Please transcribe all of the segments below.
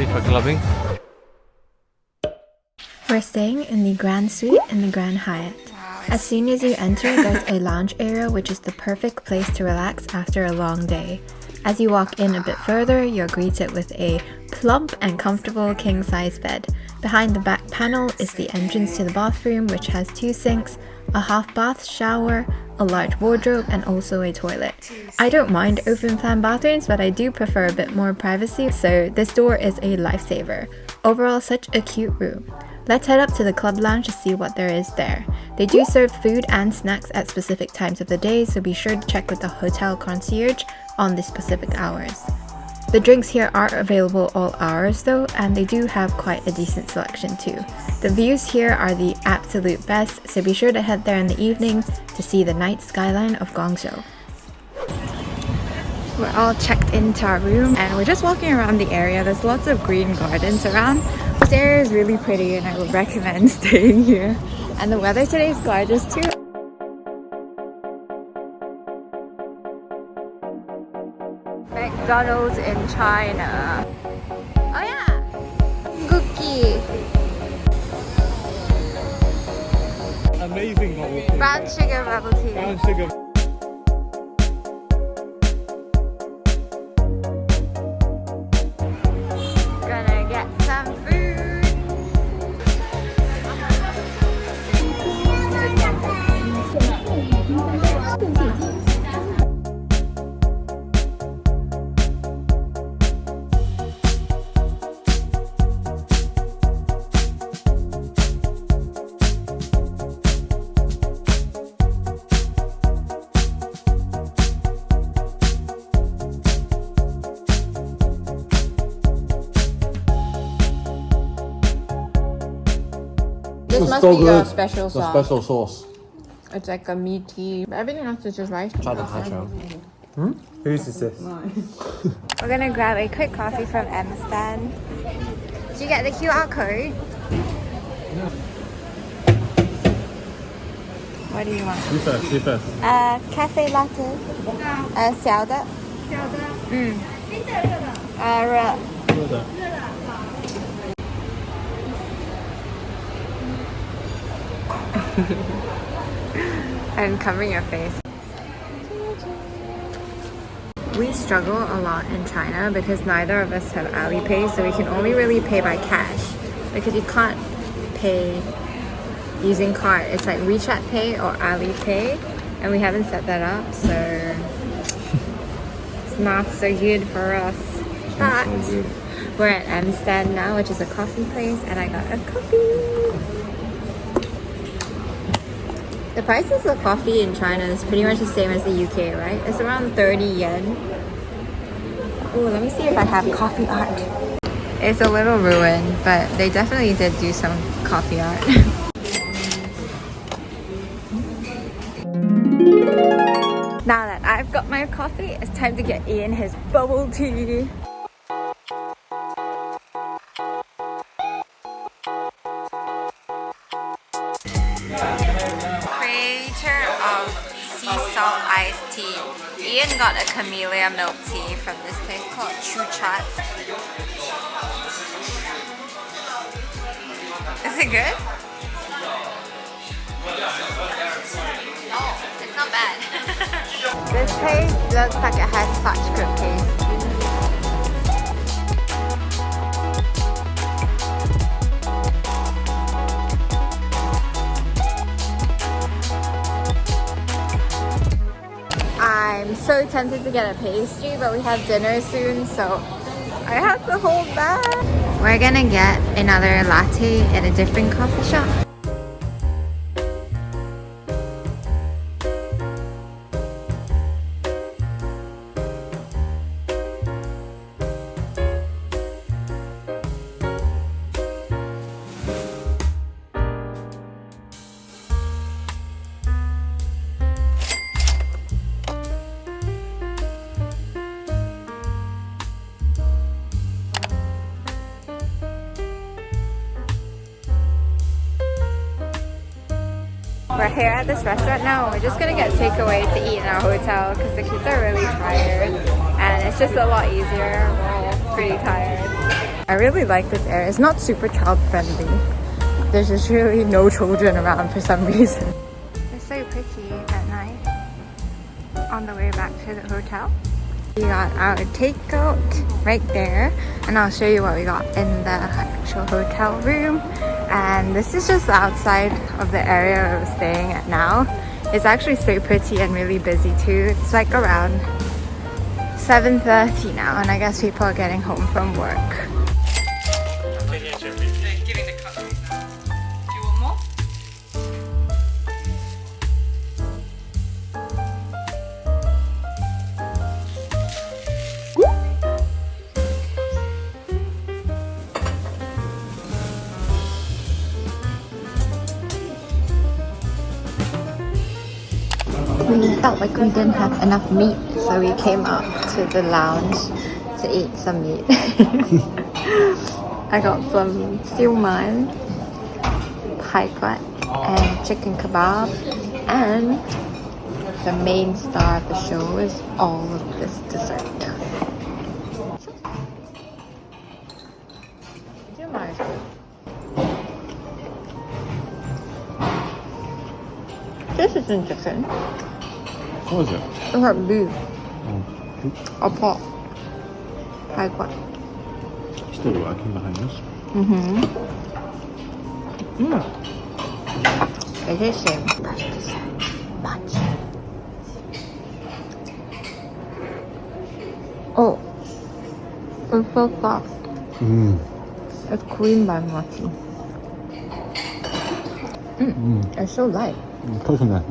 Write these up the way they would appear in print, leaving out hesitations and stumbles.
ready for clubbing? We're staying in the Grand Suite in the Grand Hyatt. As soon as you enter, there's a lounge area which is the perfect place to relax after a long day. As you walk in a bit further, you're greeted with a plump and comfortable king-size bed. Behind the back panel is the entrance to the bathroom, which has 2 sinks, a half-bath shower, a large wardrobe, and also a toilet. I don't mind open-plan bathrooms, but I do prefer a bit more privacy, so this door is a lifesaver. Overall, such a cute room. Let's head up to the club lounge to see what there is there. They do serve food and snacks at specific times of the day, so be sure to check with the hotel concierge on the specific hours. The drinks here are available all hours though, and they do have quite a decent selection too. The views here are the absolute best, so be sure to head there in the evening to see the night skyline of Guangzhou. We're all checked into our room and we're just walking around the area. There's lots of green gardens around. This area is really pretty and I would recommend staying here. And the weather today is gorgeous too. McDonald's in China. Oh yeah! Cookie! Amazing bubble tea. Brown sugar bubble tea. Brown sugar. Gonna get some food. This must be your special sauce. The special sauce. It's like a meaty. Everything else is just rice. Try the Huacheng. Whose is this? We're gonna grab a quick coffee from Amstan. Did you get the QR code? No. What do you want? You first, you first. Cafe latte. 小的. 热. Well done. And covering your face. We struggle a lot in China because neither of us have Alipay, so we can only really pay by cash because you can't pay using card. It's like WeChat Pay or Alipay, and we haven't set that up, so it's not so good for us. But we're at Amstan now, which is a coffee place, and I got a coffee. The prices of coffee in China is pretty much the same as the UK, right? It's around 30 yen. Oh, let me see if I have coffee art. It's a little ruined, but they definitely did do some coffee art. Now that I've got my coffee, it's time to get Ian his bubble tea. Iced tea. Ian got a camellia milk tea from this place called Chuchat. Is it good? Oh, it's not bad. This place looks like it has such good taste. I'm so tempted to get a pastry, but we have dinner soon, so I have to hold back. We're gonna get another latte at a different coffee shop. We're here at this restaurant now and we're just gonna get takeaway to eat in our hotel because the kids are really tired and it's just a lot easier. We're all pretty tired. I really like this area. It's not super child friendly. There's just really no children around for some reason. It's so pretty at night on the way back to the hotel. We got our takeout right there, and I'll show you what we got in the actual hotel room. And this is just the outside of the area I was staying at now. It's actually so pretty and really busy too. It's like around 7:30 now, and I guess people are getting home from work. Giving the cutlery now. Do you want more? We felt like we didn't have enough meat, so we came up to the lounge to eat some meat. I got some siu man, pai quat, and chicken kebab, and the main star of the show is all of this dessert. This isn't chicken. What was it? It's like beef. Or pork. Pai quat. Still working behind us. It is same. Fresh dessert. Much. Oh. It's so soft. It's cream by mochi. It's so light. Coconut.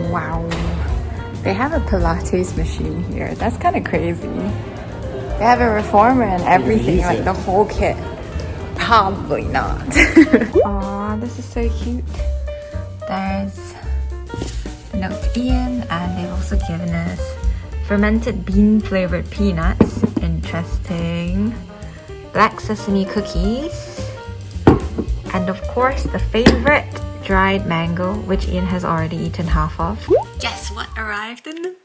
Wow. They have a Pilates machine here. That's kind of crazy. They have a reformer and everything, like the whole kit. Probably not. Aw, this is so cute. There's the note to Ian, and they've also given us fermented bean flavored peanuts. Interesting. Black sesame cookies. And of course, the favorite, dried mango, which Ian has already eaten half of. Guess what arrived in the mail?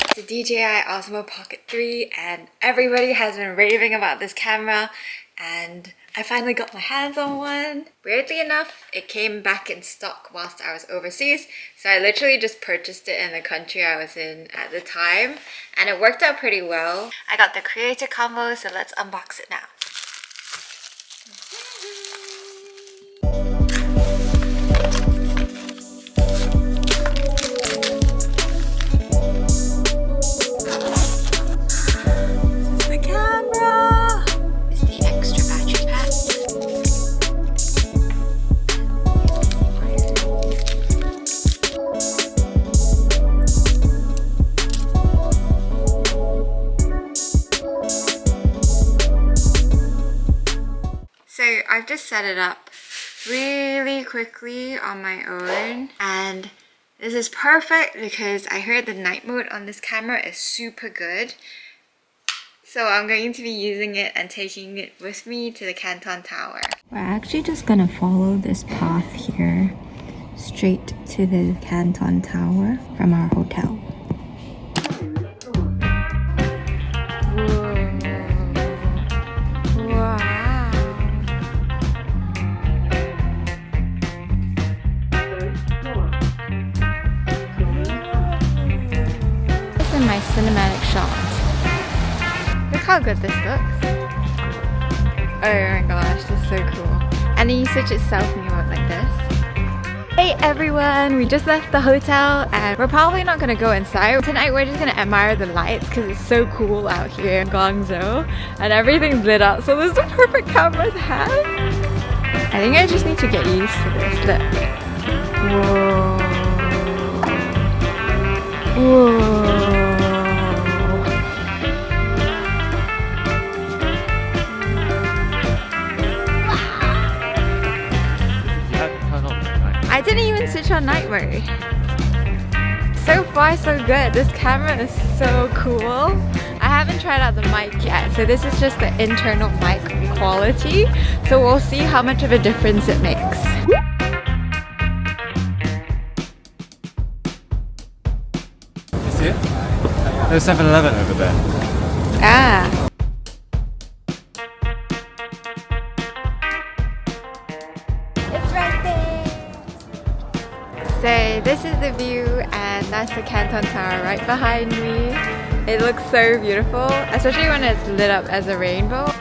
It's the DJI Osmo Pocket 3, and everybody has been raving about this camera, and I finally got my hands on one. Weirdly enough, it came back in stock whilst I was overseas, so I literally just purchased it in the country I was in at the time, and it worked out pretty well. I got the creator combo, so let's unbox it now. I've just set it up really quickly on my own, and this is perfect because I heard the night mode on this camera is super good. So I'm going to be using it and taking it with me to the Canton Tower. We're actually just gonna follow this path here straight to the Canton Tower from our hotel. My cinematic shot. Look how good this looks. Oh my gosh, this is so cool. And then you switch it selfie mode like this. Hey everyone, we just left the hotel and we're probably not gonna go inside. Tonight we're just gonna admire the lights because it's so cool out here in Guangzhou and everything's lit up, so this is the perfect camera to have. I think I just need to get used to this. Look. Whoa. Whoa. I didn't even switch on night mode. So far so good. This camera is so cool. I haven't tried out the mic yet, so this is just the internal mic quality. So we'll see how much of a difference it makes. You see it? There's 7-Eleven over there. Ah. It's right there. So this is the view, and that's the Canton Tower right behind me. It looks so beautiful, especially when it's lit up as a rainbow.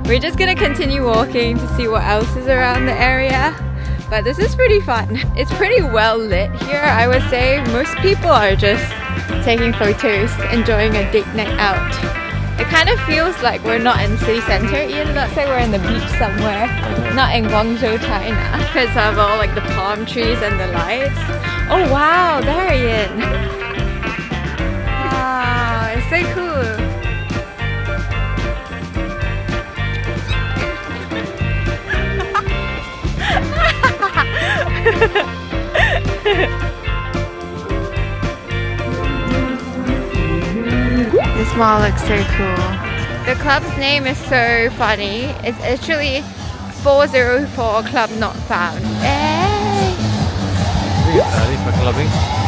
We're just gonna continue walking to see what else is around the area, but this is pretty fun. It's pretty well lit here. I would say most people are just taking photos, enjoying a date night out. It kind of feels like we're not in city center. Ian looks like we're in the beach somewhere, not in Guangzhou, China, because of all like the palm trees and the lights. Oh wow, there Ian. Wow, it's so cool. This mall looks so cool. The club's name is so funny. It's actually 404 Club Not Found. Hey! I think it's early for clubbing.